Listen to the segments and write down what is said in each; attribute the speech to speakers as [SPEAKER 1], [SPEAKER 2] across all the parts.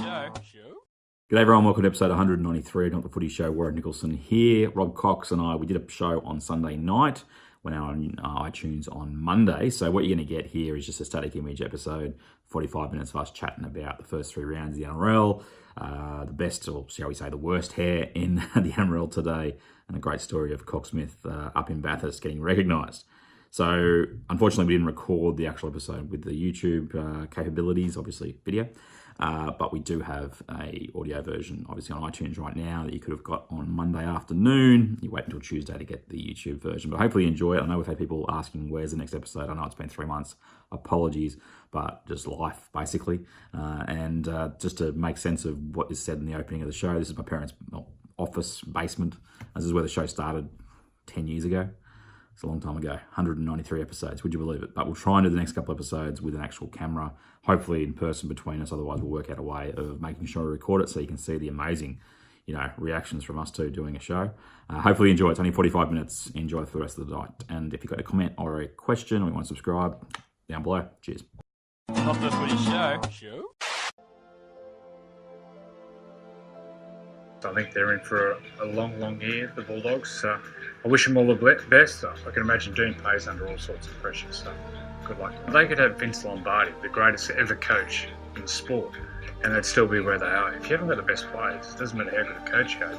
[SPEAKER 1] G'day everyone, welcome to episode 193 of Not The Footy Show. Warwick Nicholson here. Rob Cox and I, we did a show on Sunday night, went out on iTunes on Monday. So what you're going to get here is just a static image episode, 45 minutes of us chatting about the first three rounds of the NRL, the best, or shall we say the worst hair in the NRL today, and a great story of Cocksmith up in Bathurst getting recognised. So unfortunately we didn't record the actual episode with the YouTube capabilities, obviously video. But we do have a audio version, obviously on iTunes right now, that you could have got on Monday afternoon. You wait until Tuesday to get the YouTube version, but hopefully you enjoy it. I know we've had people asking, where's the next episode? I know it's been 3 months. Apologies, but just life, basically. And just to make sense of what is said in the opening of the show, this is my parents' office basement. This is where the show started 10 years ago. It's a long time ago, 193 episodes, would you believe it? But we'll try and do the next couple episodes with an actual camera, hopefully in person between us. Otherwise, we'll work out a way of making sure we record it so you can see the amazing, reactions from us two doing a show. Hopefully you enjoy it. It's only 45 minutes. Enjoy it for the rest of the night. And if you've got a comment or a question or you want to subscribe, down below. Cheers.
[SPEAKER 2] Not The Footy Show.
[SPEAKER 3] I think they're in for a long, long year, the Bulldogs. I wish them all the best. I can imagine Dean Pay's under all sorts of pressure, so good luck. They could have Vince Lombardi, the greatest ever coach in sport, and they'd still be where they are. If you haven't got the best players, it doesn't matter how good a coach you are,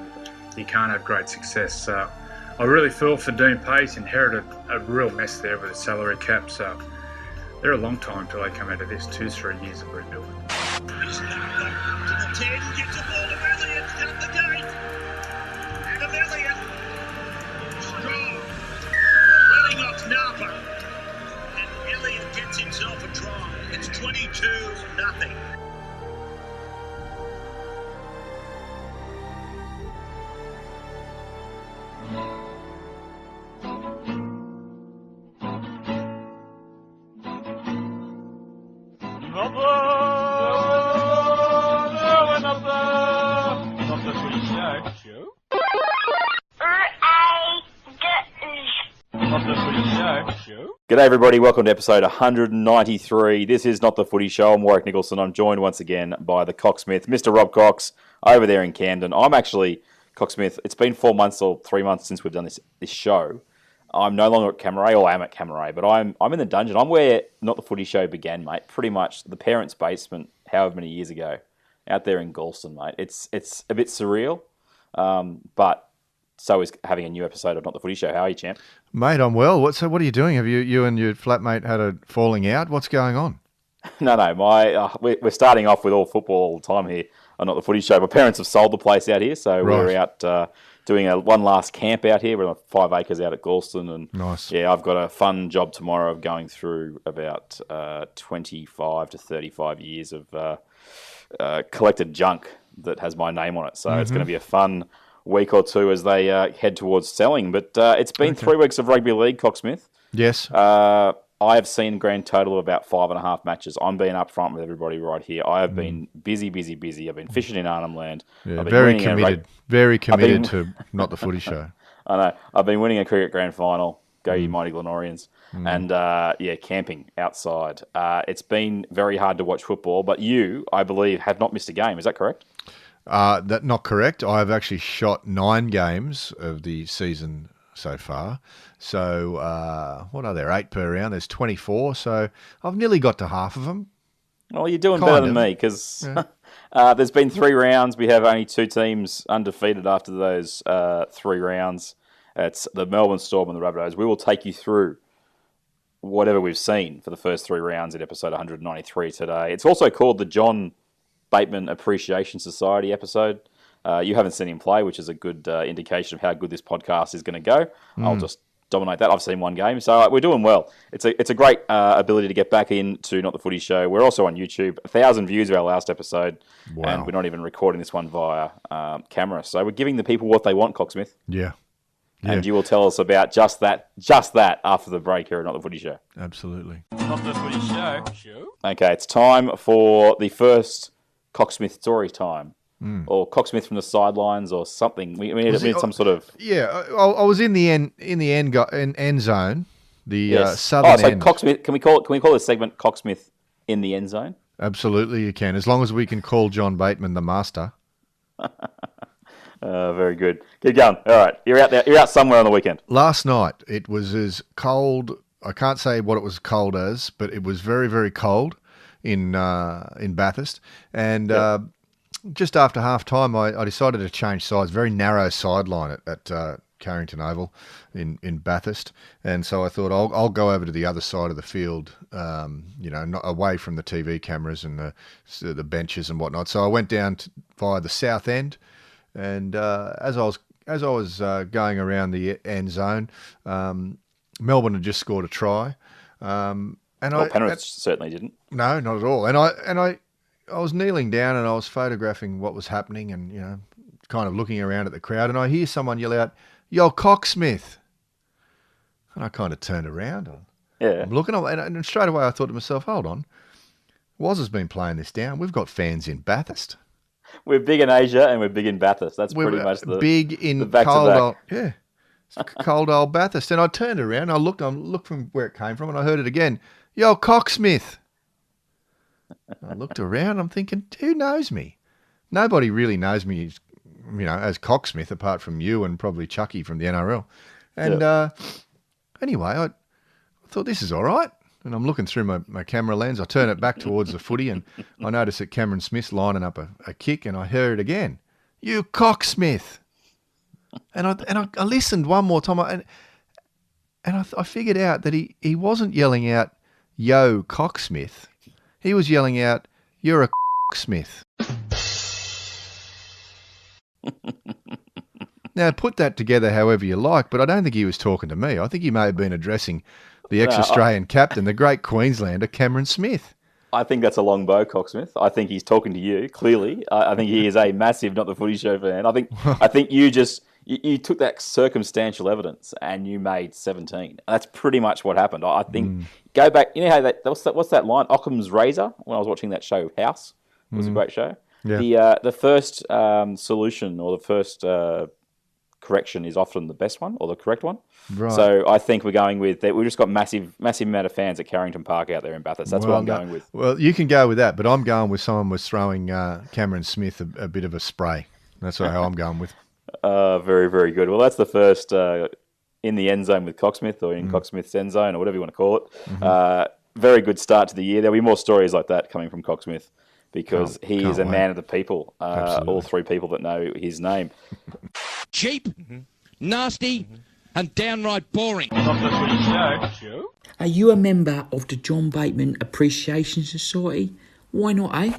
[SPEAKER 3] you can't have great success. So I really feel for Dean Pay. He's inherited a real mess there with the salary cap, so they're a long time until they come out of this, 2-3 years of rebuilding.
[SPEAKER 4] He's now back to the 10, gets a ball to Elliott at the gate. Adam Elliott. Strong. Running off Napa. And Elliott gets himself a try. It's 22-0.
[SPEAKER 5] G'day everybody, welcome to episode 193. This is Not The Footy Show. I'm Warwick Nicholson. I'm joined once again by the Cocksmith, Mr. Rob Cox, over there in Camden. I'm actually Cocksmith. It's been 4 months or 3 months since we've done this show. I'm no longer at Cammeray, or I am at Cammeray, but I'm in the dungeon. I'm where Not The Footy Show began, mate. Pretty much the parents' basement, however many years ago, out there in Galston, mate. It's a bit surreal, but so is having a new episode of Not The Footy Show. How are you, champ?
[SPEAKER 6] Mate, I'm well. So what are you doing? Have you and your flatmate had a falling out? What's going on?
[SPEAKER 5] No. We're starting off with all football all the time here on Not The Footy Show. My parents have sold the place out here, so
[SPEAKER 6] Right.
[SPEAKER 5] we're out doing one last camp out here. We're on 5 acres out at Galston. And
[SPEAKER 6] Nice.
[SPEAKER 5] Yeah, I've got a fun job tomorrow of going through about 25 to 35 years of collected junk that has my name on it. So It's going to be a fun week or two as they head towards selling. But it's been 3 weeks of rugby league, Cocksmith.
[SPEAKER 6] Yes.
[SPEAKER 5] I have seen a grand total of about 5.5 matches. I'm being upfront with everybody right here. I have been busy. I've been fishing in Arnhem Land.
[SPEAKER 6] Yeah,
[SPEAKER 5] I've been
[SPEAKER 6] very
[SPEAKER 5] winning
[SPEAKER 6] committed. Very committed to Not The Footy Show.
[SPEAKER 5] I know. I've been winning a cricket grand final. Go you mighty Glenorians. And camping outside. It's been very hard to watch football, but you, I believe, have not missed a game. Is that correct?
[SPEAKER 6] That's not correct. I've actually shot 9 games of the season so far. So what are there? 8 per round. There's 24. So I've nearly got to half of them.
[SPEAKER 5] Well, you're doing better than me because there's been 3 rounds. We have only 2 teams undefeated after those 3 rounds. It's the Melbourne Storm and the Rabbitohs. We will take you through whatever we've seen for the first 3 rounds in episode 193 today. It's also called the John Bateman Appreciation Society episode. You haven't seen him play, which is a good indication of how good this podcast is going to go. I'll just dominate that. I've seen 1 game, so we're doing well. It's a great ability to get back into Not The Footy Show. We're also on YouTube. 1,000 views of our last episode, and we're not even recording this one via camera. So we're giving the people what they want, Cocksmith.
[SPEAKER 6] Yeah.
[SPEAKER 5] And you will tell us about just that after the break here at Not The Footy Show.
[SPEAKER 6] Absolutely.
[SPEAKER 2] Not The Footy Show.
[SPEAKER 5] Okay, it's time for the first Cocksmith story time. Or Cocksmith from the sidelines or something. We need some sort of...
[SPEAKER 6] Yeah, I was in the end zone, the southern end.
[SPEAKER 5] Cocksmith, can we call this segment Cocksmith in the end zone?
[SPEAKER 6] Absolutely, you can. As long as we can call John Bateman the master.
[SPEAKER 5] Very good. Keep going. All right, you're out there. You're out somewhere on the weekend.
[SPEAKER 6] Last night, it was as cold. I can't say what it was cold as, but it was very, very cold in Bathurst. And just after half time, I decided to change sides. Very narrow sideline at Carrington Oval in Bathurst, and so I thought I'll go over to the other side of the field, not away from the TV cameras and the benches and whatnot. So I went down via the south end, and as I was going around the end zone, Melbourne had just scored a try,
[SPEAKER 5] Penrith certainly didn't.
[SPEAKER 6] No, not at all. And I was kneeling down and I was photographing what was happening, and kind of looking around at the crowd, and I hear someone yell out, "Yo, Cocksmith!" And I kind of turned around. I'm looking, and straight away I thought to myself, hold on, Woz has been playing this down. We've got fans in Bathurst.
[SPEAKER 5] We're big in Asia and we're big in Bathurst. That's pretty much the
[SPEAKER 6] big in
[SPEAKER 5] the back
[SPEAKER 6] cold
[SPEAKER 5] to back.
[SPEAKER 6] old, yeah, it's cold old Bathurst. And I turned around, I looked from where it came from, and I heard it again. "Yo, Cocksmith!" I looked around. I'm thinking, who knows me? Nobody really knows me, as Cocksmith, apart from you and probably Chucky from the NRL. And anyway, I thought, this is all right. And I'm looking through my camera lens. I turn it back towards the footy, and I notice that Cameron Smith's lining up a kick, and I heard it again. "You Cocksmith!" And I listened one more time, and I figured out that he wasn't yelling out, "Yo, Cocksmith." He was yelling out, "You're a Cocksmith." Now, put that together however you like, but I don't think he was talking to me. I think he may have been addressing the ex-Australian captain, the great Queenslander, Cameron Smith.
[SPEAKER 5] I think that's a long bow, Cocksmith. I think he's talking to you, clearly. I think he is a massive Not the Footy Show fan. I think you just... You took that circumstantial evidence and you made 17. That's pretty much what happened. I think, go back, you know how what's that line? Occam's Razor, when I was watching that show, House. It was a great show. Yeah. The first solution or the first correction is often the best one or the correct one. Right. So I think we're going with that. We've just got massive amount of fans at Carrington Park out there in Bathurst. That's what I'm going with.
[SPEAKER 6] Well, you can go with that, but I'm going with someone was throwing Cameron Smith a bit of a spray. That's how I'm going with.
[SPEAKER 5] Very, very good. Well, that's the first in the end zone with Cocksmith, or in Cocksmith's end zone, or whatever you want to call it. Mm-hmm. Very good start to the year. There'll be more stories like that coming from Cocksmith, because he is a man of the people. All three people that know his name.
[SPEAKER 4] Cheap, nasty, and downright boring.
[SPEAKER 2] Not the Footy Show.
[SPEAKER 7] Are you a member of the John Bateman Appreciation Society? Why not, eh?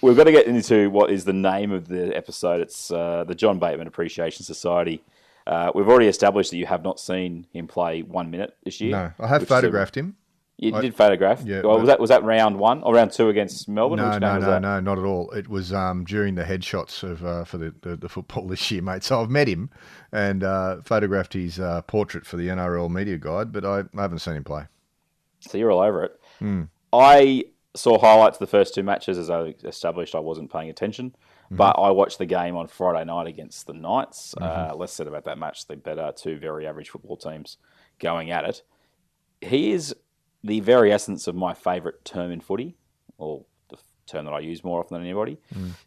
[SPEAKER 5] We've got to get into what is the name of the episode. It's the John Bateman Appreciation Society. We've already established that you have not seen him play 1 minute this year.
[SPEAKER 6] No, I have photographed him.
[SPEAKER 5] You did photograph? Yeah. Well, was that round one or round two against Melbourne?
[SPEAKER 6] No, not at all. It was during the headshots for the football this year, mate. So I've met him and photographed his portrait for the NRL Media Guide, but I haven't seen him play.
[SPEAKER 5] So you're all over it. I saw highlights of the first two matches. As I established, I wasn't paying attention. But I watched the game on Friday night against the Knights. Less said about that match, the better. Two very average football teams going at it. He is the very essence of my favourite term in footy, or the term that I use more often than anybody,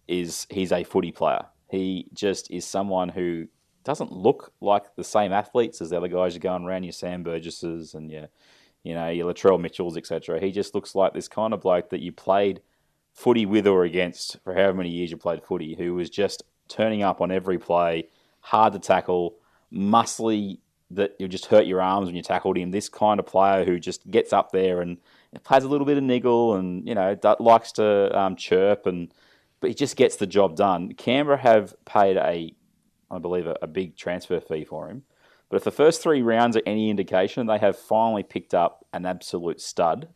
[SPEAKER 5] is he's a footy player. He just is someone who doesn't look like the same athletes as the other guys you're going around, your Sam Burgesses and your Latrell Mitchells, etc. He just looks like this kind of bloke that you played footy with or against for however many years you played footy, who was just turning up on every play, hard to tackle, muscly, that you'll just hurt your arms when you tackled him. This kind of player who just gets up there and plays a little bit of niggle and, likes to chirp, but he just gets the job done. Canberra have paid I believe, a big transfer fee for him. But if the first 3 rounds are any indication, they have finally picked up an absolute stud.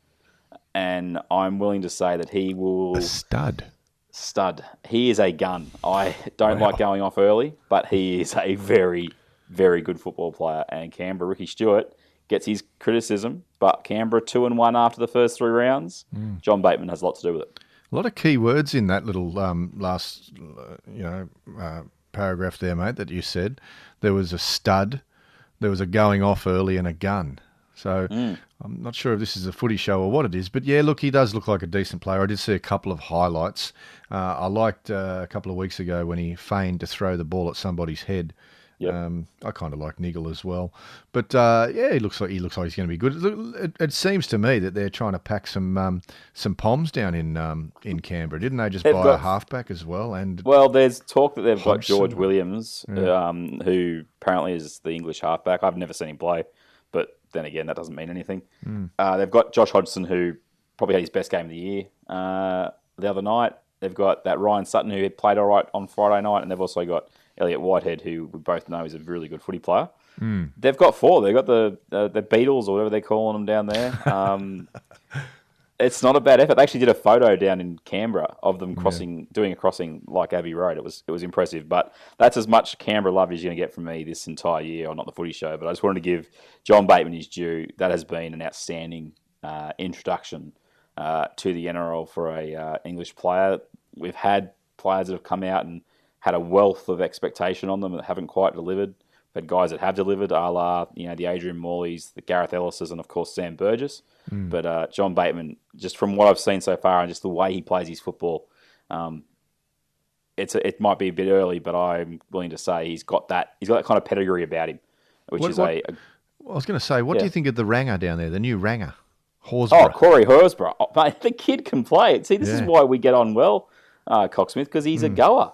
[SPEAKER 5] And I'm willing to say that he will...
[SPEAKER 6] A stud?
[SPEAKER 5] Stud. He is a gun. I don't like going off early, but he is a very, very good football player. And Canberra, Ricky Stewart, gets his criticism, but Canberra 2-1 after the first 3 rounds. John Bateman has a lot to do with it.
[SPEAKER 6] A lot of key words in that little last, paragraph there, mate, that you said. There was a stud, there was a going off early, and a gun. So I'm not sure if this is a footy show or what it is. But yeah, look, he does look like a decent player. I did see a couple of highlights. I liked a couple of weeks ago when he feigned to throw the ball at somebody's head.
[SPEAKER 5] Yep.
[SPEAKER 6] I kind of like Nigel as well, but yeah, he looks like he's going to be good. It seems to me that they're trying to pack some poms down in Canberra. Didn't they just buy a halfback as well? And
[SPEAKER 5] well, there's talk that they've got
[SPEAKER 6] Hodgson.
[SPEAKER 5] George Williams, who apparently is the English halfback. I've never seen him play, but then again, that doesn't mean anything. They've got Josh Hodgson, who probably had his best game of the year the other night. They've got that Ryan Sutton, who had played all right on Friday night, and they've also got Elliot Whitehead, who we both know is a really good footy player. They've got four. They've got the Beatles, or whatever they're calling them down there. It's not a bad effort. They actually did a photo down in Canberra of them doing a crossing like Abbey Road. It was impressive. But that's as much Canberra love as you're going to get from me this entire year on Not the Footy Show. But I just wanted to give John Bateman his due. That has been an outstanding introduction to the NRL for a English player. We've had players that have come out and had a wealth of expectation on them that haven't quite delivered. We've had guys that have delivered, a la the Adrian Morleys, the Gareth Ellises, and of course Sam Burgess. But John Bateman, just from what I've seen so far and just the way he plays his football, it might be a bit early, but I'm willing to say he's got that kind of pedigree about him, which I
[SPEAKER 6] was going to say, what do you think of the Ranger down there, the new Ranger, Horsburgh?
[SPEAKER 5] Oh, Corey Horsburgh. Oh, mate, the kid can play. See, this is why we get on well, Cocksmith, because he's a goer.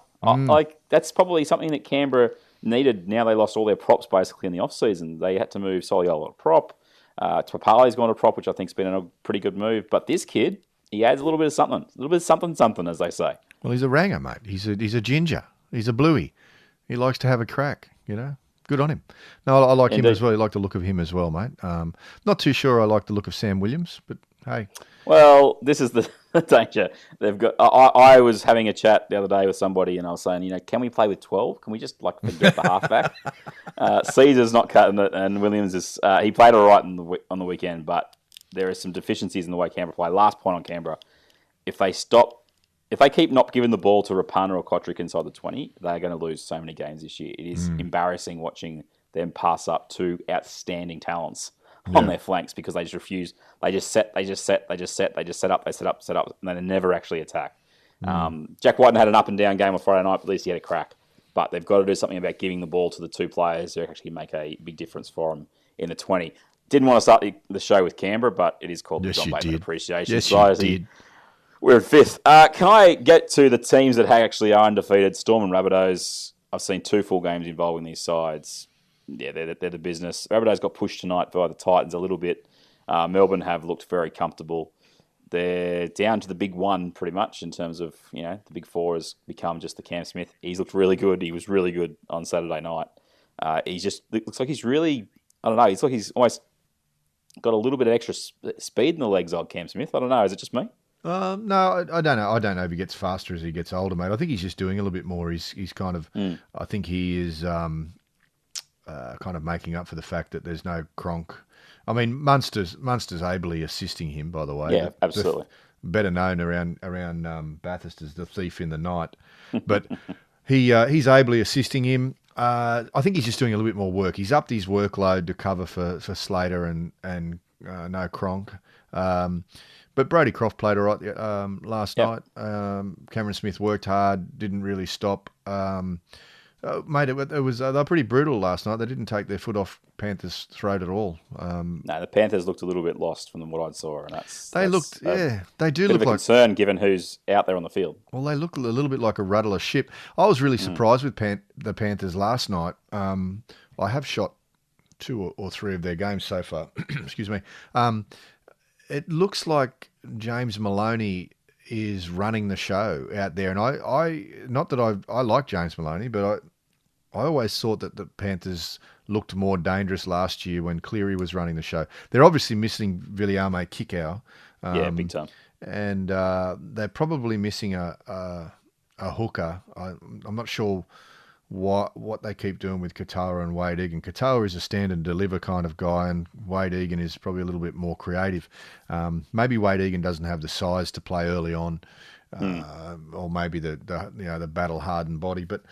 [SPEAKER 5] That's probably something that Canberra needed. Now they lost all their props basically in the off-season. They had to move Soliola to prop. Papali's gone to prop, which I think's been a pretty good move. But this kid, he adds a little bit of something, as they say.
[SPEAKER 6] Well, he's a Ranger, mate. He's a ginger. He's a bluey. He likes to have a crack, Good on him. No, I like him as well. I like the look of him as well, mate. Not too sure I like the look of Sam Williams, but hey.
[SPEAKER 5] Well, this is the danger. They've got. I was having a chat the other day with somebody, and I was saying, can we play with 12? Can we just forget the halfback? Caesar's not cutting it, and Williams is. He played all right on the weekend, but there are some deficiencies in the way Canberra play. Last point on Canberra: if they keep not giving the ball to Rapana or Kotrick inside the 20, they're going to lose so many games this year. It is embarrassing watching them pass up two outstanding talents on their flanks because they just refuse. They just set up, and they never actually attack. Jack Whiten had an up and down game on Friday night, but at least he had a crack. But they've got to do something about giving the ball to the two players who actually make a big difference for them in the 20. Didn't want to start the show with Canberra, but it is called the John Bateman Appreciation Society. We're in fifth. Can I get to the teams that actually are undefeated? Storm and Rabbitohs. I've seen two full games involving these sides. Yeah, they're the business. Rabbitohs got pushed tonight by the Titans a little bit. Melbourne have looked very comfortable. They're down to the big one pretty much in terms of, the big four has become just the Cam Smith. He's looked really good. He was really good on Saturday night. Looks like he's really, I don't know, it's like he's almost got a little bit of extra speed in the legs of Cam Smith. I don't know. Is it just me?
[SPEAKER 6] No, I don't know. I don't know if he gets faster as he gets older, mate. I think he's just doing a little bit more. He's kind of, I think he is kind of making up for the fact that there's no Cronk. I mean, Munster's ably assisting him, by the way.
[SPEAKER 5] Yeah, absolutely.
[SPEAKER 6] Better known around Bathurst as the thief in the night. But he's ably assisting him. I think he's just doing a little bit more work. He's upped his workload to cover for Slater and no Cronk. But Brodie Croft played all right last night. Cameron Smith worked hard, didn't really stop. Mate, it was they were pretty brutal last night. They didn't take their foot off Panthers' throat at all.
[SPEAKER 5] No, the Panthers looked a little bit lost from what I saw, and
[SPEAKER 6] they do look
[SPEAKER 5] like a concern given who's out there on the field.
[SPEAKER 6] Well, they look a little bit like a rudderless ship. I was really surprised with the Panthers last night. I have shot 2 or 3 of their games so far. Excuse me. It looks like James Maloney is running the show out there, and I not that I like James Maloney, but I always thought that the Panthers looked more dangerous last year when Cleary was running the show. They're obviously missing Viliame Kikau.
[SPEAKER 5] Big time.
[SPEAKER 6] And they're probably missing a hooker. I'm not sure what they keep doing with Katoa and Wade Egan. Katoa is a stand and deliver kind of guy, and Wade Egan is probably a little bit more creative. Maybe Wade Egan doesn't have the size to play early on, or maybe the battle hardened body. But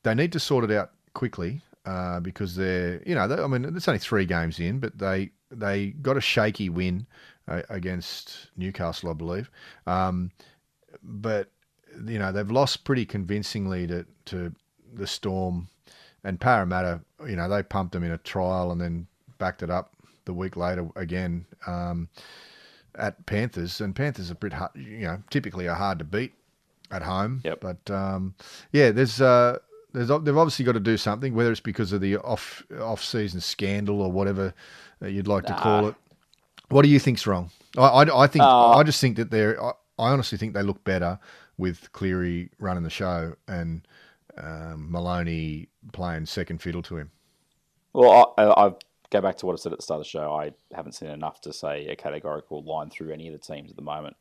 [SPEAKER 6] they need to sort it out quickly because it's only 3 games in, but they they got a shaky win against Newcastle, I believe. But they've lost pretty convincingly to the Storm and Parramatta. They pumped them in a trial and then backed it up the week later again at Panthers. And Panthers are typically are hard to beat at home.
[SPEAKER 5] Yep.
[SPEAKER 6] But they've obviously got to do something, whether it's because of the off-season scandal or whatever you'd like to call it. What do you think's wrong? I think I just think that I honestly think they look better with Cleary running the show and Maloney playing second fiddle to him.
[SPEAKER 5] Well, I go back to what I said at the start of the show. I haven't seen enough to say a categorical line through any of the teams at the moment.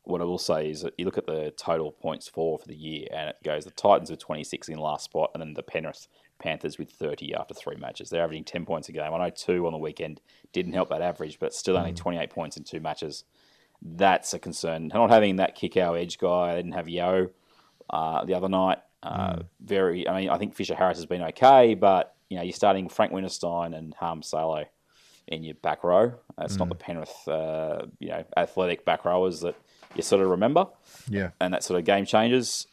[SPEAKER 5] What I will say is that you look at the total points for the year, and it goes the Titans with 26 in last spot, and then the Penrith Panthers with 30 after 3 matches. They're averaging 10 points a game. I know 2 on the weekend didn't help that average, but still only 28 points in 2 matches. That's a concern. Not having that kick-out edge guy. They didn't have Yeo the other night. I think Fisher-Harris has been okay, but you're starting Frank Winterstein and Harm Salo in your back row. It's not the Penrith, athletic back rowers that you sort of remember.
[SPEAKER 6] Yeah.
[SPEAKER 5] And that sort of game changes.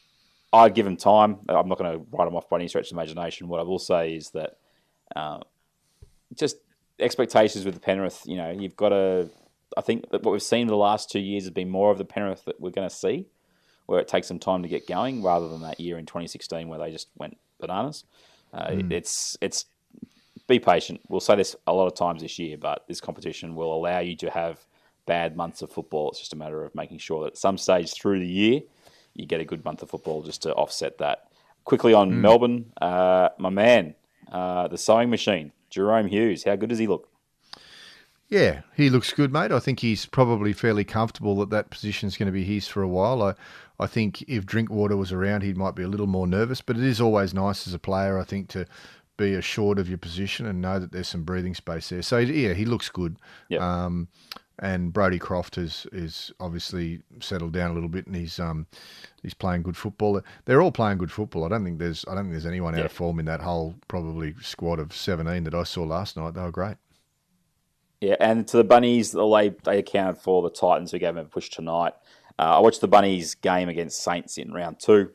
[SPEAKER 5] I'd give them time. I'm not going to write them off by any stretch of the imagination. What I will say is that just expectations with the Penrith, you've got to... I think that what we've seen in the last 2 years has been more of the Penrith that we're going to see, where it takes some time to get going, rather than that year in 2016 where they just went bananas. It's be patient. We'll say this a lot of times this year, but this competition will allow you to have bad months of football. It's just a matter of making sure that at some stage through the year, you get a good month of football just to offset that. Quickly on Melbourne, my man, the sewing machine, Jerome Hughes. How good does he look?
[SPEAKER 6] Yeah, he looks good, mate. I think he's probably fairly comfortable that position's going to be his for a while. I think if Drinkwater was around, he might be a little more nervous, but it is always nice as a player, I think, to be assured of your position and know that there's some breathing space there. So, yeah, he looks good.
[SPEAKER 5] Yep.
[SPEAKER 6] And Brodie Croft is obviously settled down a little bit, and he's playing good football. They're all playing good football. I don't think there's anyone out of form in that whole probably squad of 17 that I saw last night. They were great.
[SPEAKER 5] Yeah, and to the Bunnies, they accounted for the Titans who gave them a push tonight. I watched the Bunnies game against Saints in round 2.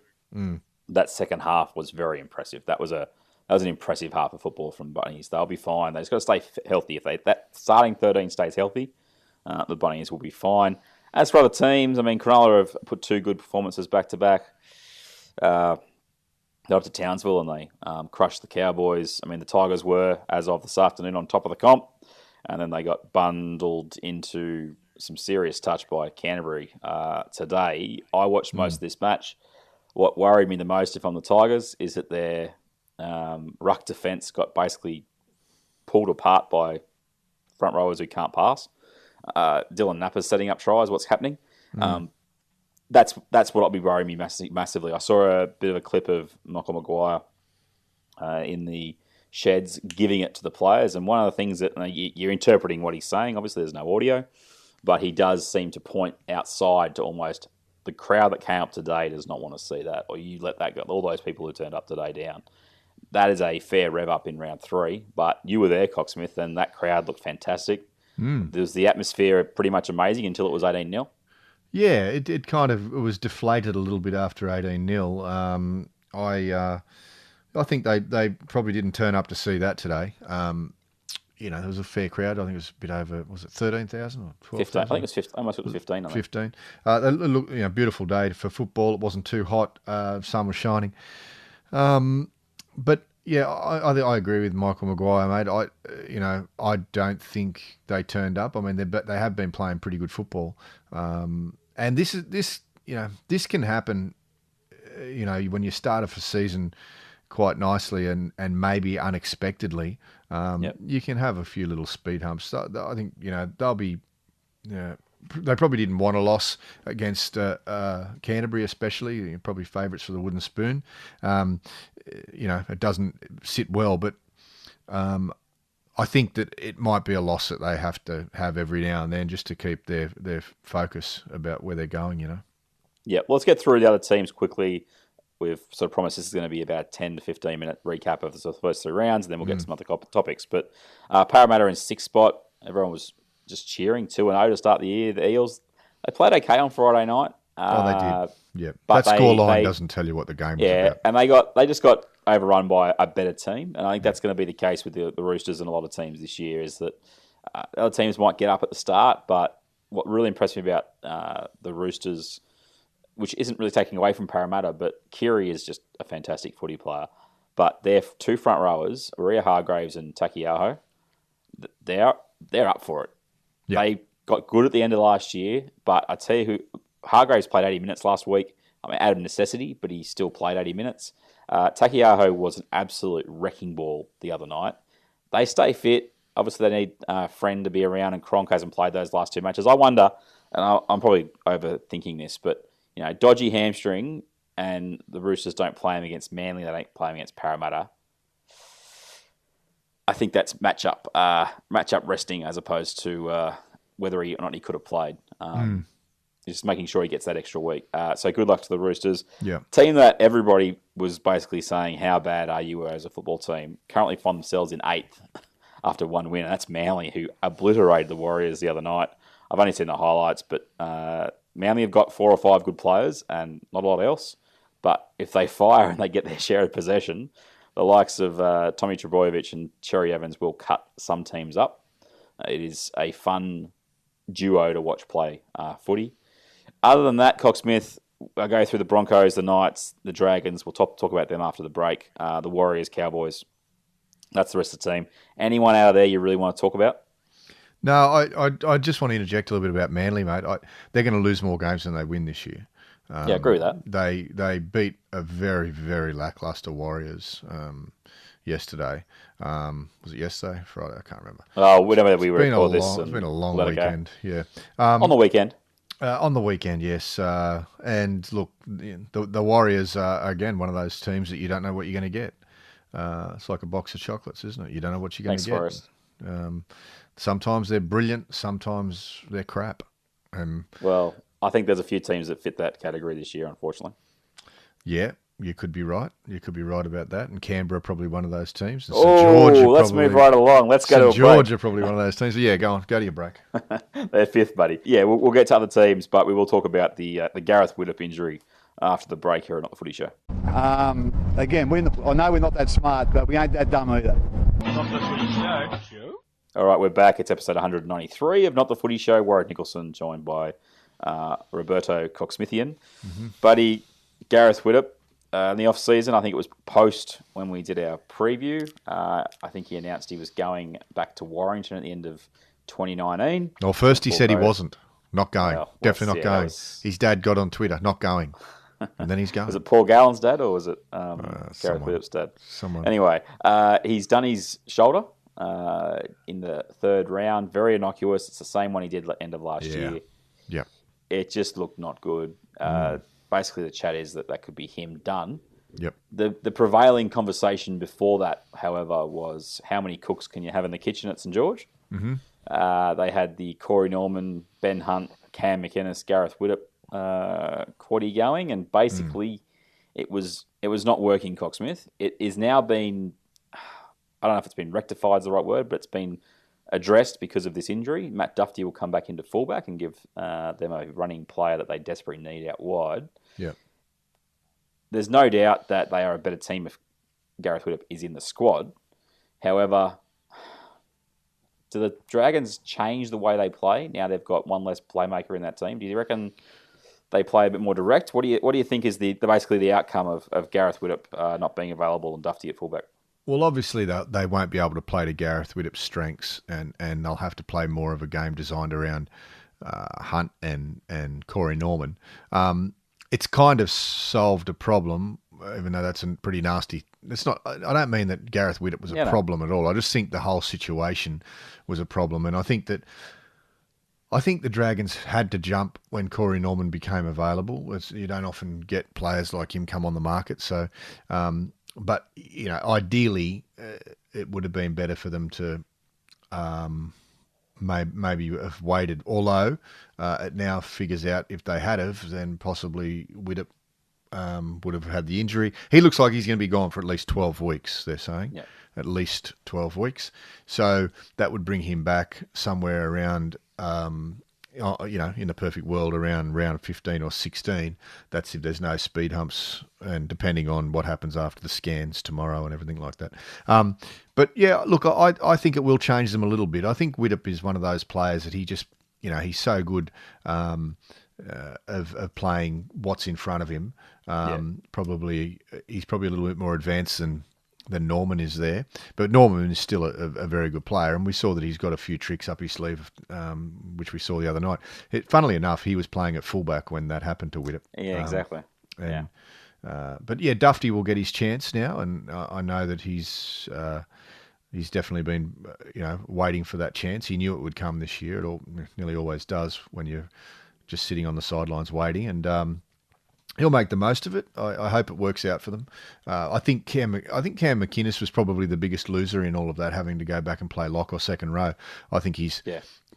[SPEAKER 5] That second half was very impressive. That was an impressive half of football from Bunnies. They'll be fine. They just got to stay healthy. If that starting 13 stays healthy, the Bunnies will be fine. As for other teams, Cronulla have put 2 good performances back to back. They're up to Townsville and they crushed the Cowboys. The Tigers were, as of this afternoon, on top of the comp. And then they got bundled into some serious touch by Canterbury today. I watched most of this match. What worried me the most, if I'm the Tigers, is that their ruck defence got basically pulled apart by front rowers who can't pass. Dylan Napper's setting up tries. What's happening? That's what will be worrying me massively. I saw a bit of a clip of Michael Maguire in the sheds giving it to the players, and one of the things that you're interpreting what he's saying, obviously there's no audio, but he does seem to point outside to almost the crowd that came up today does not want to see that, or you let that go, all those people who turned up today down. That is a fair rev up in round 3, but you were there, Cocksmith, and that crowd looked fantastic. There was the atmosphere pretty much amazing until it was 18-0.
[SPEAKER 6] Yeah, it was deflated a little bit after 18-0. I think they probably didn't turn up to see that today. There was a fair crowd. I think it was a bit over, was it 13,000 or 12,000?
[SPEAKER 5] 15. I think it was 15. Almost it was 15.
[SPEAKER 6] 15. Look, beautiful day for football. It wasn't too hot. Sun was shining. But yeah, I agree with Michael Maguire, mate. I don't think they turned up. They have been playing pretty good football. And this can happen. When you start off a season quite nicely and maybe unexpectedly, you can have a few little speed humps. So I think they'll be. They probably didn't want a loss against Canterbury, especially. Probably favourites for the wooden spoon. It doesn't sit well, but I think that it might be a loss that they have to have every now and then just to keep their focus about where they're going.
[SPEAKER 5] Yeah, well, let's get through the other teams quickly. We've sort of promised this is going to be about a 10 to 15 minute recap of the first 3 rounds, and then we'll get to some other topics. But Parramatta in 6th spot, Everyone was just cheering 2-0 to start the year. The Eels, they played okay on Friday night.
[SPEAKER 6] They did. Yeah,
[SPEAKER 5] but
[SPEAKER 6] that scoreline doesn't tell you what the game was about.
[SPEAKER 5] And they just got overrun by a better team, and I think that's going to be the case with the Roosters and a lot of teams this year. Is that other teams might get up at the start, but what really impressed me about the Roosters, which isn't really taking away from Parramatta, but Kiri is just a fantastic footy player. But their two front rowers, Aria Hargraves and Takiaho, they're up for it.
[SPEAKER 6] Yep.
[SPEAKER 5] They got good at the end of last year, but I tell you who, Hargraves played 80 minutes last week. I mean, out of necessity, but he still played 80 minutes. Takiaho was an absolute wrecking ball the other night. They stay fit. Obviously, they need a friend to be around, and Cronk hasn't played those last two matches. I wonder, and I'm probably overthinking this, but dodgy hamstring, and the Roosters don't play him against Manly. They don't play him against Parramatta. I think that's matchup resting as opposed to whether or not he could have played. Just making sure he gets that extra week. So good luck to the Roosters.
[SPEAKER 6] Yeah.
[SPEAKER 5] Team that everybody was basically saying, how bad are you as a football team? Currently find themselves in 8th after one win, and that's Manly, who obliterated the Warriors the other night. I've only seen the highlights, but Manly have got 4 or 5 good players and not a lot else. But if they fire and they get their share of possession, the likes of Tommy Trbojevic and Cherry Evans will cut some teams up. It is a fun duo to watch play footy. Other than that, Cocksmith, I'll go through the Broncos, the Knights, the Dragons. We'll talk about them after the break. The Warriors, Cowboys. That's the rest of the team. Anyone out of there you really want to talk about?
[SPEAKER 6] No, I just want to interject a little bit about Manly, mate. They're going to lose more games than they win this year.
[SPEAKER 5] I agree with that.
[SPEAKER 6] They beat a very, very lackluster Warriors yesterday. Was it yesterday? Friday? I can't remember.
[SPEAKER 5] Oh, whenever we record this.
[SPEAKER 6] It's been a long weekend. Yeah.
[SPEAKER 5] On the weekend.
[SPEAKER 6] On the weekend, yes. And look, the Warriors are, again, one of those teams that you don't know what you're going to get. It's like a box of chocolates, isn't it? You don't know what you're going to get.
[SPEAKER 5] Forrest.
[SPEAKER 6] Sometimes they're brilliant, sometimes they're crap.
[SPEAKER 5] Well, I think there's a few teams that fit that category this year, unfortunately.
[SPEAKER 6] Yeah, you could be right. You could be right about that. And Canberra are probably one of those teams. And
[SPEAKER 5] let's move right along. Let's go to a break.
[SPEAKER 6] St George are probably one of those teams. Yeah, go on. Go to your break.
[SPEAKER 5] They're 5th, buddy. Yeah, we'll get to other teams, but we will talk about the Gareth Widdop injury after the break here at Not the Footy Show.
[SPEAKER 8] Again, I know we're not that smart, but we ain't that dumb either.
[SPEAKER 2] Not the Footy Show.
[SPEAKER 5] All right, we're back. It's episode 193 of Not the Footy Show. Warren Nicholson, joined by Roberto Coxsmithian.
[SPEAKER 6] Mm-hmm.
[SPEAKER 5] Buddy, Gareth Widdop, in the off-season, I think it was post when we did our preview. I think he announced he was going back to Warrington at the end of 2019.
[SPEAKER 6] Well, first he said he wasn't. Not going.
[SPEAKER 5] Well,
[SPEAKER 6] Definitely not going. His dad got on Twitter, not going. And then he's going.
[SPEAKER 5] Was it Paul Gallen's dad or was it Gareth Widdop's dad?
[SPEAKER 6] Someone.
[SPEAKER 5] Anyway, he's done his shoulder in the 3rd round. Very innocuous. It's the same one he did at the end of last year.
[SPEAKER 6] Yep.
[SPEAKER 5] It just looked not good. Basically, the chat is that could be him done.
[SPEAKER 6] Yep.
[SPEAKER 5] The prevailing conversation before that, however, was how many cooks can you have in the kitchen at St George?
[SPEAKER 6] Mm-hmm.
[SPEAKER 5] They had the Corey Norman, Ben Hunt, Cam McInnes, Gareth Widdop quaddie going, and basically it was not working. Cocksmith. It is now been, I don't know if it's been rectified is the right word, but it's been addressed because of this injury. Matt Duffy will come back into fullback and give them a running player that they desperately need out wide.
[SPEAKER 6] Yeah.
[SPEAKER 5] There's no doubt that they are a better team if Gareth Widdop is in the squad. However, do the Dragons change the way they play now they've got one less playmaker in that team? Do you reckon they play a bit more direct? What do you think is basically the outcome of Gareth Widdop not being available and Duffy at fullback?
[SPEAKER 6] Well, obviously they won't be able to play to Gareth Widdop's strengths, and they'll have to play more of a game designed around Hunt and Corey Norman. It's kind of solved a problem, even though that's a pretty nasty. It's not. I don't mean that Gareth Widdop was a problem at all. I just think the whole situation was a problem, and I think the Dragons had to jump when Corey Norman became available. You don't often get players like him come on the market, so. But ideally, it would have been better for them to maybe have waited. Although it now figures out if they had have, then possibly Widdop would have had the injury. He looks like he's going to be gone for at least 12 weeks, they're saying.
[SPEAKER 5] Yeah.
[SPEAKER 6] At least 12 weeks. So that would bring him back somewhere around, in the perfect world, around round 15 or 16. That's if there's no speed humps and depending on what happens after the scans tomorrow and everything like that. But, yeah, look, I think it will change them a little bit. I think Widdop is one of those players that he just, he's so good of playing what's in front of him. Probably he's probably a little bit more advanced than Norman is there, but Norman is still a very good player, and we saw that he's got a few tricks up his sleeve, which we saw the other night. Funnily enough, he was playing at fullback when that happened to Widdop.
[SPEAKER 5] Yeah, exactly.
[SPEAKER 6] But yeah, Dufty will get his chance now, and I know that he's definitely been waiting for that chance. He knew it would come this year. It nearly always does when you're just sitting on the sidelines waiting, and he'll make the most of it. I hope it works out for them. I think Cam McInnes was probably the biggest loser in all of that, having to go back and play lock or second row. I think he's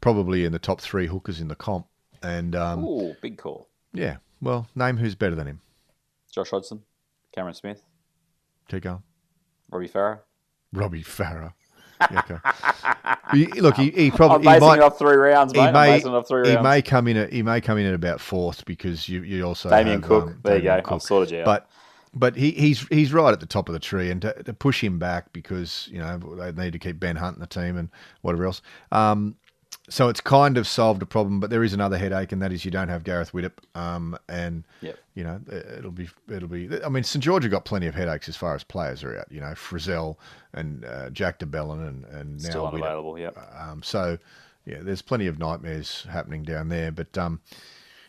[SPEAKER 6] probably in the top 3 hookers in the comp. And
[SPEAKER 5] ooh, big call.
[SPEAKER 6] Yeah. Well, name who's better than him.
[SPEAKER 5] Josh Hodgson, Cameron Smith,
[SPEAKER 6] Keep going.
[SPEAKER 5] Robbie Farah.
[SPEAKER 6] Robbie Farah. Yeah, okay. Look, he probably
[SPEAKER 5] I'm basing it off 3 rounds, mate.
[SPEAKER 6] He may come in at about 4th because you also
[SPEAKER 5] Damien
[SPEAKER 6] have,
[SPEAKER 5] Cook. There you go.
[SPEAKER 6] Cook.
[SPEAKER 5] I've sorted you out.
[SPEAKER 6] But he's right at the top of the tree, and to push him back because they need to keep Ben Hunt in the team and whatever else. So it's kind of solved a problem, but there is another headache, and that is you don't have Gareth Widdop, and it'll be. I mean, St George have got plenty of headaches as far as players are out. Frizzell and Jack de Belin and now
[SPEAKER 5] still
[SPEAKER 6] Widdop.
[SPEAKER 5] unavailable. Yep.
[SPEAKER 6] So yeah, there's plenty of nightmares happening down there, but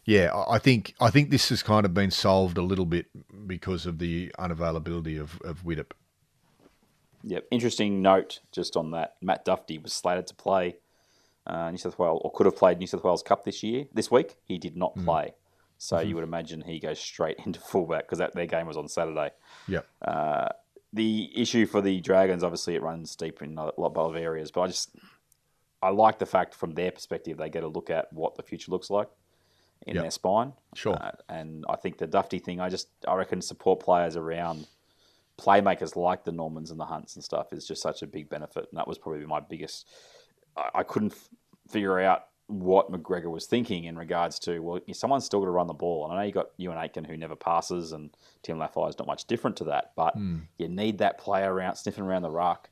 [SPEAKER 6] yeah, I think this has kind of been solved a little bit because of the unavailability of Widdop.
[SPEAKER 5] Yep. Interesting note just on that. Matt Dufty was slated to play New South Wales, or could have played New South Wales Cup this week. He did not play. So you would imagine he goes straight into fullback because their game was on Saturday.
[SPEAKER 6] Yep.
[SPEAKER 5] The issue for the Dragons, obviously, it runs deep in a lot of areas, but I like the fact from their perspective they get a look at what the future looks like in their spine.
[SPEAKER 6] Sure.
[SPEAKER 5] And I think the Dufty thing, I reckon support players around playmakers like the Normans and the Hunts and stuff is just such a big benefit. And that was probably my biggest. I couldn't figure out what McGregor was thinking in regards to, well, someone's still got to run the ball. And I know you got Ewan Aitken who never passes, and Tim Laffey is not much different to that. But you need that player around, sniffing around the ruck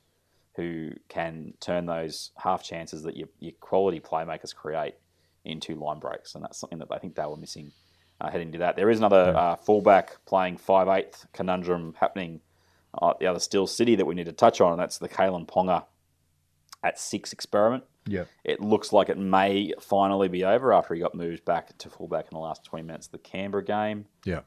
[SPEAKER 5] who can turn those half chances that your quality playmakers create into line breaks. And that's something that I think they were missing heading to that. There is another fullback playing 5'8" conundrum happening at the other Steel City that we need to touch on, and that's the Kalen Ponga at 6 experiment.
[SPEAKER 6] Yeah,
[SPEAKER 5] it looks like it may finally be over after he got moved back to fullback in the last 20 minutes of the Canberra game.
[SPEAKER 6] Yeah,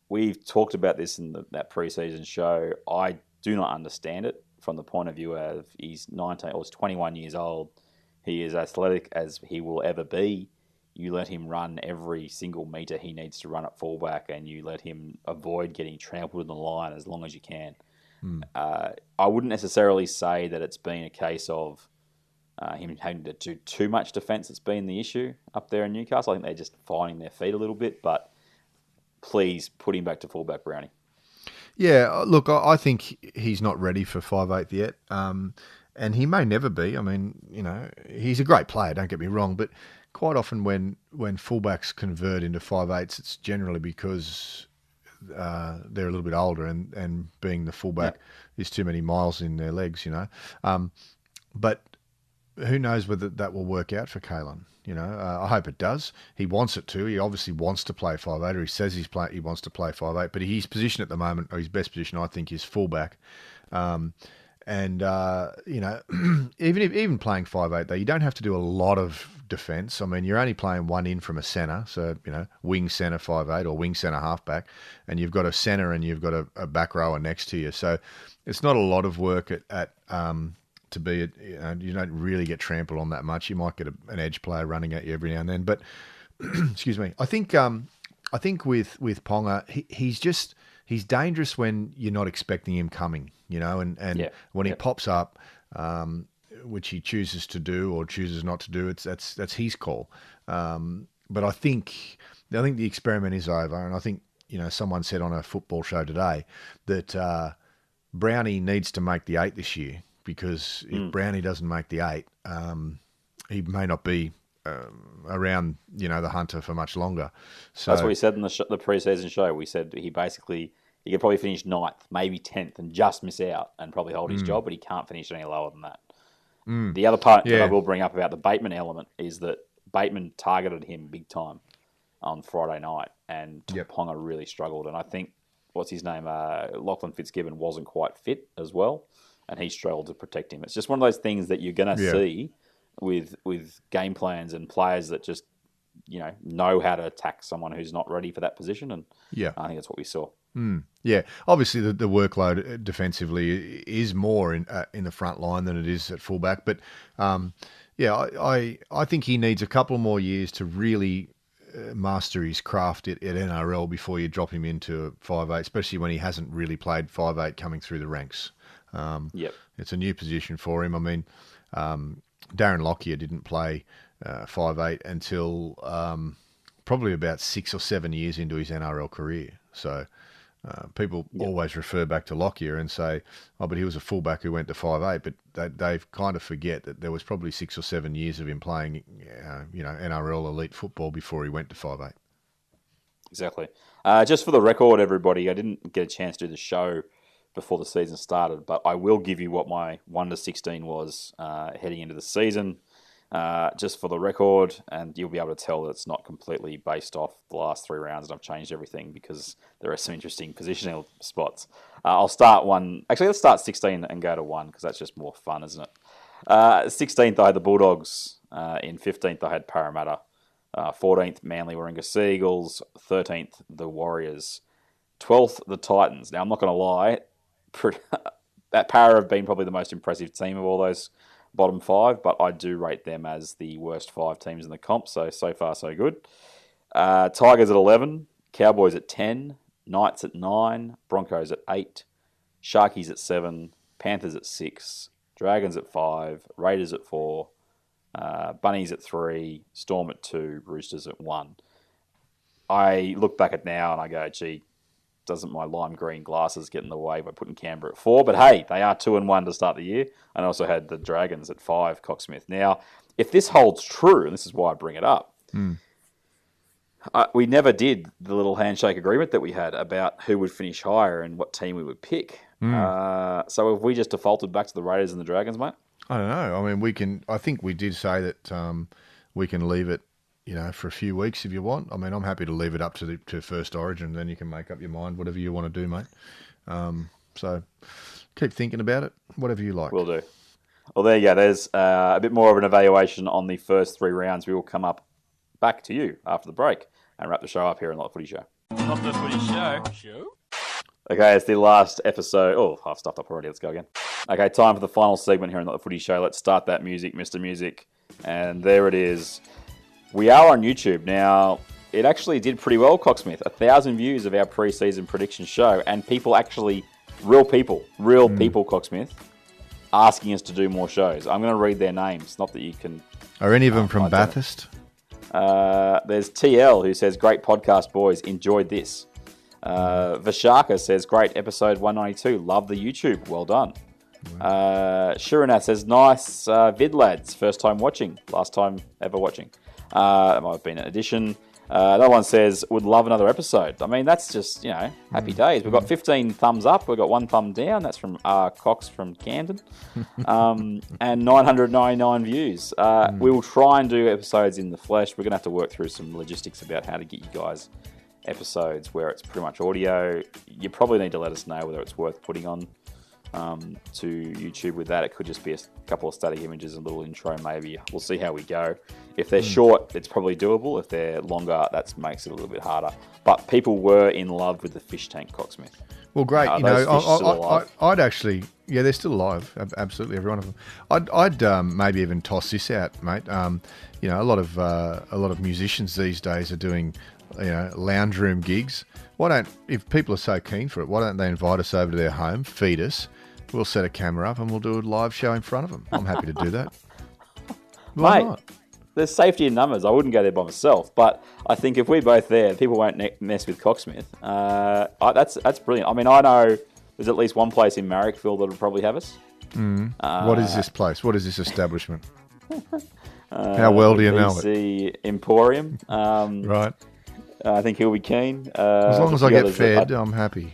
[SPEAKER 5] we've talked about this in that preseason show. I do not understand it from the point of view of he's 21 years old. He is athletic as he will ever be. You let him run every single metre he needs to run at fullback, and you let him avoid getting trampled in the line as long as you can. I wouldn't necessarily say that it's been a case of him having to do too much defence that's been the issue up there in Newcastle. I think they're just finding their feet a little bit, but please put him back to fullback, Brownie.
[SPEAKER 6] Yeah, look, I think he's not ready for 5'8" yet, and he may never be. I mean, he's a great player, don't get me wrong, but quite often when fullbacks convert into 5'8", it's generally because they're a little bit older and being the fullback is too many miles in their legs, But who knows whether that will work out for Kalen? I hope it does. He wants it to. He obviously wants to play 5'8", or he says he wants to play 5'8", but his position at the moment, or his best position, I think, is fullback. And even playing 5'8", though, you don't have to do a lot of defence. I mean, you're only playing one in from a centre, so wing centre 5'8" or wing centre halfback, and you've got a centre and you've got a back rower next to you. So it's not a lot of work at to be. You don't really get trampled on that much. You might get an edge player running at you every now and then, but excuse me. I think with Ponga, he's dangerous when you're not expecting him coming. And when he pops up, which he chooses to do or chooses not to do, that's his call. But I think the experiment is over, and I think someone said on a football show today that Brownie needs to make the 8 this year, because if Brownie doesn't make the 8, he may not be around, the hunter for much longer. So
[SPEAKER 5] that's what we said in the pre-season show. We said he could probably finish 9th, maybe 10th, and just miss out and probably hold his job, but he can't finish any lower than that. The other part that I will bring up about the Bateman element is that Bateman targeted him big time on Friday night, and Ponga really struggled. And I think, what's his name, Lachlan Fitzgibbon wasn't quite fit as well, and he struggled to protect him. It's just one of those things that you're going to see with game plans and players that just know how to attack someone who's not ready for that position. And I think that's what we saw.
[SPEAKER 6] Yeah, obviously the workload defensively is more in the front line than it is at fullback. But I think he needs a couple more years to really master his craft at NRL before you drop him into 5'8", especially when he hasn't really played 5'8" coming through the ranks. It's a new position for him. I mean, Darren Lockyer didn't play 5'8" until probably about 6 or 7 years into his NRL career. So people always refer back to Lockyer and say, oh, but he was a fullback who went to 5'8", but they kind of forget that there was probably 6 or 7 years of him playing, NRL elite football before he went to 5'8".
[SPEAKER 5] Exactly. Just for the record, everybody, I didn't get a chance to do the show before the season started, but I will give you what my 1 to 16 was heading into the season. Just for the record, and you'll be able to tell that it's not completely based off the last 3 rounds, and I've changed everything because there are some interesting positional spots. I'll start one. Actually, let's start 16 and go to 1, because that's just more fun, isn't it? 16th, I had the Bulldogs. In 15th, I had Parramatta. 14th, Manly Warringah Sea Eagles. 13th, the Warriors. 12th, the Titans. Now, I'm not going to lie, that Para have been probably the most impressive team of all those bottom 5, but I do rate them as the worst 5 teams in the comp, so far so good. Tigers at 11, Cowboys at 10, Knights at 9, Broncos at 8, Sharkies at 7, Panthers at 6, Dragons at 5, Raiders at 4, Bunnies at 3, Storm at 2, Roosters at 1. I look back at now and I go, gee, doesn't my lime green glasses get in the way by putting Canberra at 4? But hey, they are 2-1 to start the year. And I also had the Dragons at 5, Cocksmith. Now, if this holds true, and this is why I bring it up, we never did the little handshake agreement that we had about who would finish higher and what team we would pick. So have we just defaulted back to the Raiders and the Dragons, mate?
[SPEAKER 6] I don't know. I mean, I think we did say that we can leave it, for a few weeks if you want. I mean, I'm happy to leave it up to First Origin, then you can make up your mind, whatever you want to do, mate. So keep thinking about it, whatever you like.
[SPEAKER 5] Will do. Well, there you go. There's a bit more of an evaluation on the first 3 rounds. We will come up back to you after the break and wrap the show up here on Not the Footy Show.
[SPEAKER 2] Not the Footy Show.
[SPEAKER 5] Okay, it's the last episode. Oh, I've stuffed up already. Let's go again. Okay, time for the final segment here on Not the Footy Show. Let's start that music, Mr. Music. And there it is. We are on YouTube. Now, it actually did pretty well, Cocksmith. 1,000 views of our pre-season prediction show, and people actually, real people, Cocksmith, asking us to do more shows. I'm going to read their names, not that you can...
[SPEAKER 6] Are any of them from Bathurst?
[SPEAKER 5] There's TL, who says, great podcast, boys. Enjoyed this. Vashaka says, great episode 192. Love the YouTube. Well done. Shurinath says, nice vid, lads. First time watching. Last time ever watching. That might have been an addition. Another one says, would love another episode. I mean, that's just, happy days. We've got 15 thumbs up. We've got 1 thumb down. That's from Cox from Camden. And 999 views. We will try and do episodes in the flesh. We're going to have to work through some logistics about how to get you guys episodes where it's pretty much audio. You probably need to let us know whether it's worth putting on to YouTube with that. It could just be a couple of static images and a little intro maybe. We'll see how we go. If they're short, it's probably doable. If they're longer, that makes it a little bit harder. But people were in love with the fish tank, Cocksmith.
[SPEAKER 6] Well, great. I'd actually, they're still alive. Absolutely, every one of them. I'd maybe even toss this out, mate. A lot of musicians these days are doing, lounge room gigs. If people are so keen for it, why don't they invite us over to their home, feed us, we'll set a camera up and we'll do a live show in front of them. I'm happy to do that. Why not?
[SPEAKER 5] there's safety in numbers. I wouldn't go there by myself, but I think if we're both there, people won't mess with Cocksmith. That's brilliant. I mean, I know there's at least one place in Marrickville that would probably have us.
[SPEAKER 6] What is this place? What is this establishment? How well do you know it?
[SPEAKER 5] The Emporium.
[SPEAKER 6] Right.
[SPEAKER 5] I think he'll be keen.
[SPEAKER 6] As long as I get fed, I'm happy.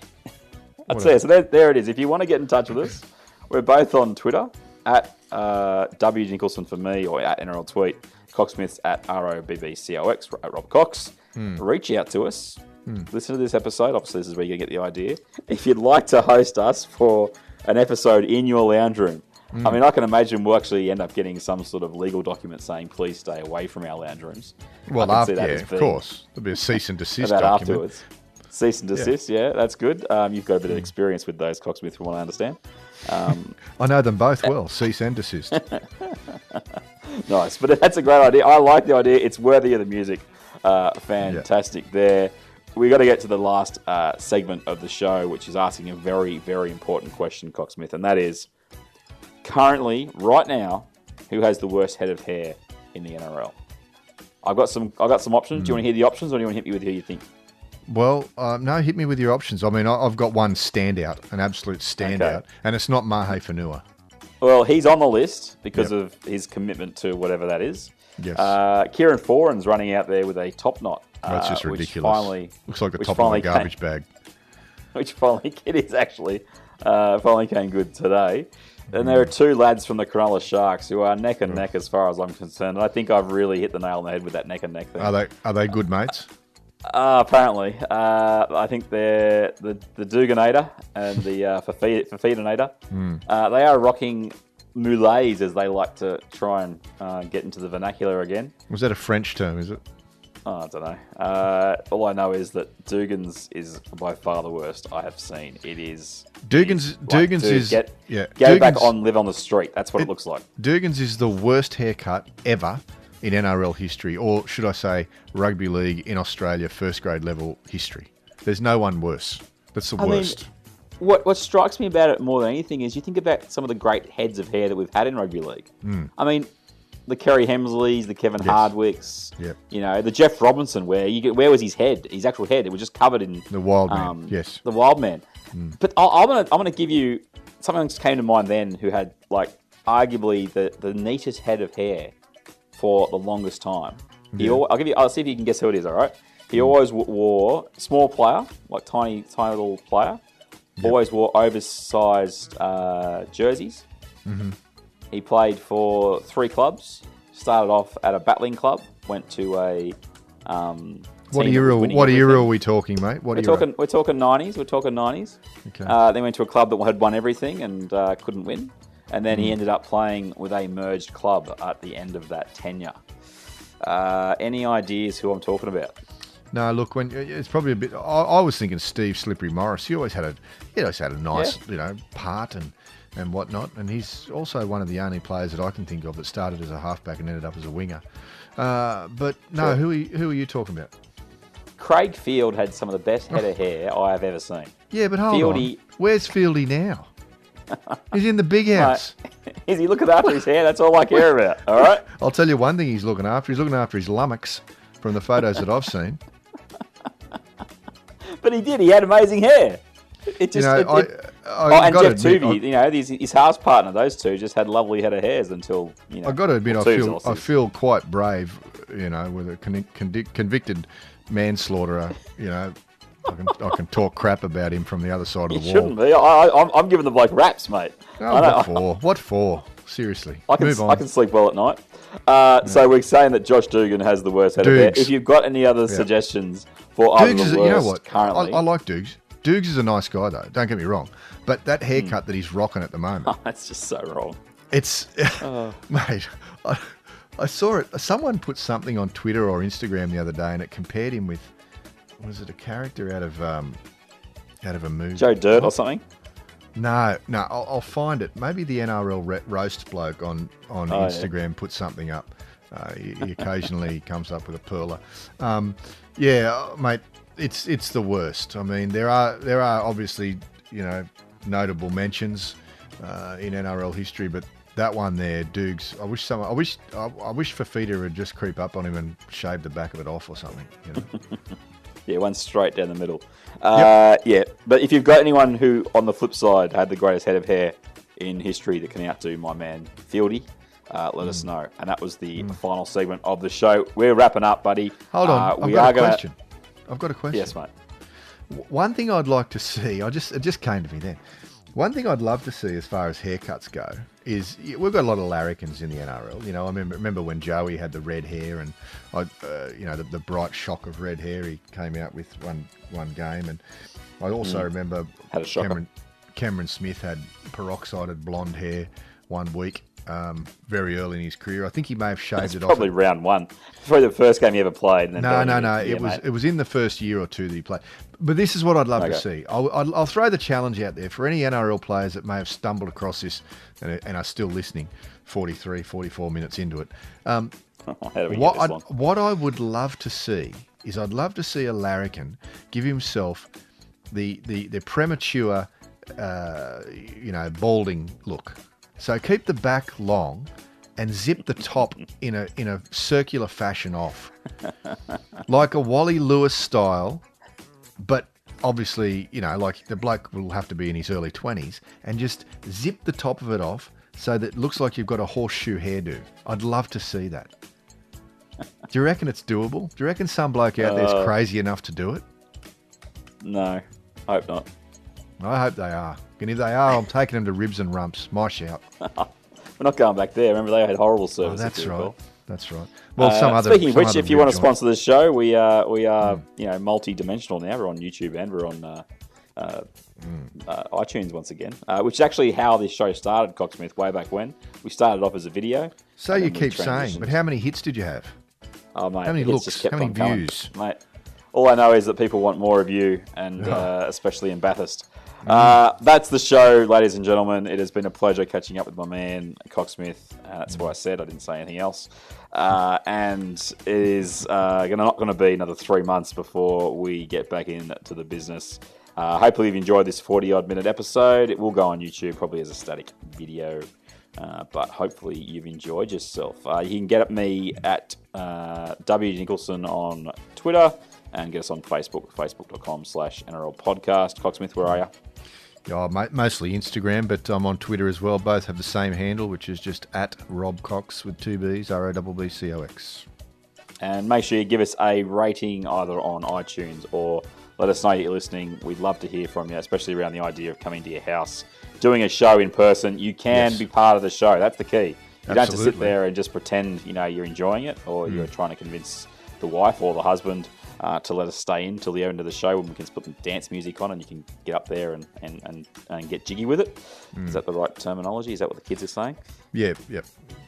[SPEAKER 5] I'd say so. There it is. If you want to get in touch with us, we're both on Twitter at W Nicholson for me, or at NRL Tweet. Cocksmith's at ROBBCOX, at Rob Cox. Reach out to us. Listen to this episode. Obviously, this is where you get the idea. If you'd like to host us for an episode in your lounge room, I mean, I can imagine we'll actually end up getting some sort of legal document saying, please stay away from our lounge rooms.
[SPEAKER 6] Well, of course. There'll be a cease and desist document.
[SPEAKER 5] Afterwards. Cease and desist, yeah, that's good. You've got a bit of experience with those, Cocksmith, from what I understand.
[SPEAKER 6] I know them both well, cease and desist.
[SPEAKER 5] Nice, but that's a great idea. I like the idea. It's worthy of the music. Fantastic there. We got to get to the last segment of the show, which is asking a very, very important question, Cocksmith, and that is, currently, right now, who has the worst head of hair in the NRL? I've got some options. Do you want to hear the options, or do you want to hit me with who you think?
[SPEAKER 6] Well, no, hit me with your options. I mean, I've got one standout, an absolute standout, and it's not Mahe Whenua.
[SPEAKER 5] Well, he's on the list because of his commitment to whatever that is.
[SPEAKER 6] Yes.
[SPEAKER 5] Kieran Foran's running out there with a top knot.
[SPEAKER 6] That's just ridiculous. Looks like the top of a garbage bag.
[SPEAKER 5] Which finally, it is actually, finally came good today. And there are two lads from the Cronulla Sharks who are neck and neck as far as I'm concerned. And I think I've really hit the nail on the head with that neck and neck thing.
[SPEAKER 6] Are they good mates?
[SPEAKER 5] Apparently. I think they're the Duganator and the Fafitator. They are rocking moulets, as they like to try and get into the vernacular again.
[SPEAKER 6] Was that a French term, is it?
[SPEAKER 5] Oh, I don't know. All I know is that Dugan's is by far the worst I have seen. It is...
[SPEAKER 6] Dugan's is...
[SPEAKER 5] Go back on, live on the street. That's what it looks like.
[SPEAKER 6] Dugan's is the worst haircut ever in NRL history, or should I say rugby league in Australia first grade level history. There's no one worse. That's the worst.
[SPEAKER 5] What strikes me about it more than anything is you think about some of the great heads of hair that we've had in rugby league. I mean, the Kerry Hemsleys, the Kevin Hardwicks, you know, the Jeff Robinson, where was his head, his actual head? It was just covered in
[SPEAKER 6] the wild man. Yes,
[SPEAKER 5] the wild man. But I'm gonna give you something that came to mind then, who had like arguably the neatest head of hair for the longest time. I'll see if you can guess who it is. All right, he always wore small player, like tiny little player. Always wore oversized jerseys. He played for 3 clubs. Started off at a battling club. Went to a
[SPEAKER 6] what era are we talking, mate?
[SPEAKER 5] We're talking 90s. We're talking 90s.
[SPEAKER 6] Okay.
[SPEAKER 5] Then went to a club that had won everything and couldn't win. And then he ended up playing with a merged club at the end of that tenure. Any ideas who I'm talking about?
[SPEAKER 6] No, look, when it's probably a bit. I was thinking Steve Slippery Morris. He always had a nice, part and whatnot. And he's also one of the only players that I can think of that started as a halfback and ended up as a winger. But no, who are you talking about?
[SPEAKER 5] Craig Field had some of the best head of hair I have ever seen.
[SPEAKER 6] Yeah, but hold on. Where's Fieldy now? He's in the big house.
[SPEAKER 5] Right. Is he looking after his hair? That's all I care about. All right.
[SPEAKER 6] I'll tell you one thing he's looking after. He's looking after his lummox from the photos that I've seen.
[SPEAKER 5] But he did. He had amazing hair. It just. And Jeff Tuvey, his house partner, those two just had lovely head of hairs until
[SPEAKER 6] I've got to admit, I feel quite brave. With a convicted manslaughterer. I can talk crap about him from the other side of the wall.
[SPEAKER 5] Shouldn't be. I'm giving the bloke raps, mate.
[SPEAKER 6] Oh, what for? Seriously. Move on.
[SPEAKER 5] I can sleep well at night. So we're saying that Josh Dugan has the worst head of hair. If you've got any other suggestions for either the worst currently...
[SPEAKER 6] I like Dukes. Dukes is a nice guy, though. Don't get me wrong. But that haircut that he's rocking at the moment...
[SPEAKER 5] Oh, that's just so wrong.
[SPEAKER 6] It's... Mate, I saw it. Someone put something on Twitter or Instagram the other day and it compared him with... Was it a character out of a movie?
[SPEAKER 5] Joe Dirt or something?
[SPEAKER 6] No. I'll find it. Maybe the NRL roast bloke on Instagram put something up. He occasionally comes up with a perler. Mate, it's the worst. I mean, there are obviously notable mentions in NRL history, but That one there, Dukes. I wish Fafita would just creep up on him and shave the back of it off or something. You know?
[SPEAKER 5] Yeah, one straight down the middle. Yeah, but if you've got anyone who, on the flip side, had the greatest head of hair in history that can outdo my man Fieldy, let us know. And that was the final segment of the show. We're wrapping up, buddy.
[SPEAKER 6] Hold on, I've got a question.
[SPEAKER 5] Yes, mate.
[SPEAKER 6] One thing I'd like to see, it just came to me then. One thing I'd love to see as far as haircuts go is we've got a lot of larrikins in the NRL. You know, I remember when Joey had the red hair and the bright shock of red hair. He came out with one game, and I also remember
[SPEAKER 5] had a shocker.
[SPEAKER 6] Cameron Smith had peroxided blonde hair one week. Very early in his career. I think he may have shaved it off.
[SPEAKER 5] Probably round one. Probably the first game he ever played. And then
[SPEAKER 6] no. It was in the first year or two that he played. But this is what I'd love to see. I'll throw the challenge out there for any NRL players that may have stumbled across this and are still listening 43, 44 minutes into it. What I would love to see is I'd love to see a larrikin give himself the premature, balding look. So keep the back long and zip the top in a circular fashion off. Like a Wally Lewis style, but obviously, like the bloke will have to be in his early 20s, and just zip the top of it off so that it looks like you've got a horseshoe hairdo. I'd love to see that. Do you reckon it's doable? Do you reckon some bloke out there's crazy enough to do it?
[SPEAKER 5] No, I hope not.
[SPEAKER 6] I hope they are. And if they are, I'm taking them to Ribs and Rumps. My shout.
[SPEAKER 5] We're not going back there. Remember, they had horrible service.
[SPEAKER 6] That's right. That's right.
[SPEAKER 5] Well, speaking of which, if you want to sponsor the show, we are multi-dimensional now. We're on YouTube and we're on iTunes once again, which is actually how this show started, Cocksmith, way back when. We started off as a video.
[SPEAKER 6] So you keep saying, but how many hits did you have?
[SPEAKER 5] Oh, mate.
[SPEAKER 6] How many looks? How many views?
[SPEAKER 5] Mate, all I know is that people want more of you, and especially in Bathurst. That's the show, ladies and gentlemen. It has been a pleasure catching up with my man, Cocksmith. That's what I said. I didn't say anything else. And it is not going to be another 3 months before we get back into the business. Hopefully you've enjoyed this 40-odd minute episode. It will go on YouTube, probably as a static video. But hopefully you've enjoyed yourself. You can get at me at W Nicholson on Twitter and get us on Facebook, facebook.com/NRL podcast. Cocksmith, where are you?
[SPEAKER 6] Yeah, mostly Instagram, but I'm on Twitter as well. Both have the same handle, which is just at Rob Cox with 2 B's, ROBBCOX.
[SPEAKER 5] And make sure you give us a rating either on iTunes or let us know you're listening. We'd love to hear from you, especially around the idea of coming to your house, doing a show in person. You can be part of the show. That's the key. You don't have to sit there and just pretend you're enjoying it, or you're trying to convince the wife or the husband to let us stay in till the end of the show when we can put some dance music on and you can get up there and get jiggy with it. Is that the right terminology? Is that what the kids are saying?
[SPEAKER 6] Yeah,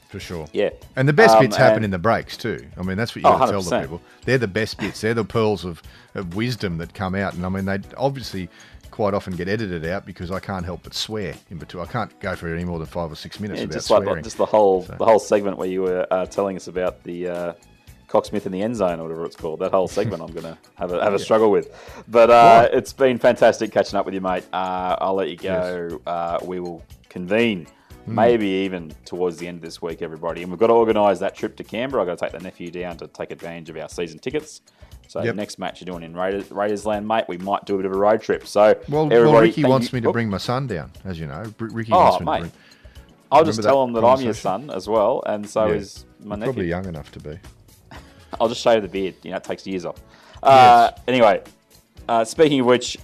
[SPEAKER 6] for sure.
[SPEAKER 5] Yeah.
[SPEAKER 6] And the best bits happen in the breaks too. I mean, that's what you got to tell the
[SPEAKER 5] 100%.
[SPEAKER 6] people. They're the best bits. They're the pearls of wisdom that come out. And I mean, they obviously quite often get edited out because I can't help but swear in between. I can't go for any more than 5 or 6 minutes without swearing.
[SPEAKER 5] Just the whole segment where you were telling us about the Cocksmith in the end zone or whatever it's called. That whole segment I'm going to have a struggle with. But it's been fantastic catching up with you, mate. I'll let you go. Yes. We will convene maybe even towards the end of this week, everybody. And we've got to organise that trip to Canberra. I've got to take the nephew down to take advantage of our season tickets. So the next match you're doing in Raiders land, mate, we might do a bit of a road trip. So
[SPEAKER 6] Ricky wants me to bring my son down, as you know. Ricky wants me to bring...
[SPEAKER 5] I'll just tell him that I'm your son as well, and so is my nephew.
[SPEAKER 6] Probably young enough to be.
[SPEAKER 5] I'll just shave the beard. It takes years off. Anyway, speaking of which,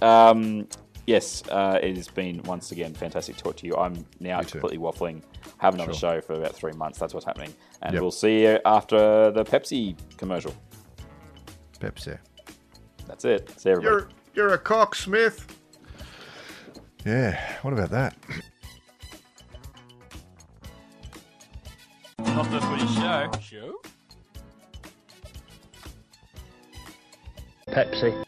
[SPEAKER 5] yes, it has been once again fantastic to talk to you. I'm now completely waffling. Have another show for about 3 months. That's what's happening. And we'll see you after the Pepsi commercial.
[SPEAKER 6] Pepsi.
[SPEAKER 5] That's it. See everybody.
[SPEAKER 6] You're a Cocksmith. Yeah, what about that?
[SPEAKER 2] Not the footy show. Show?
[SPEAKER 7] Pepsi.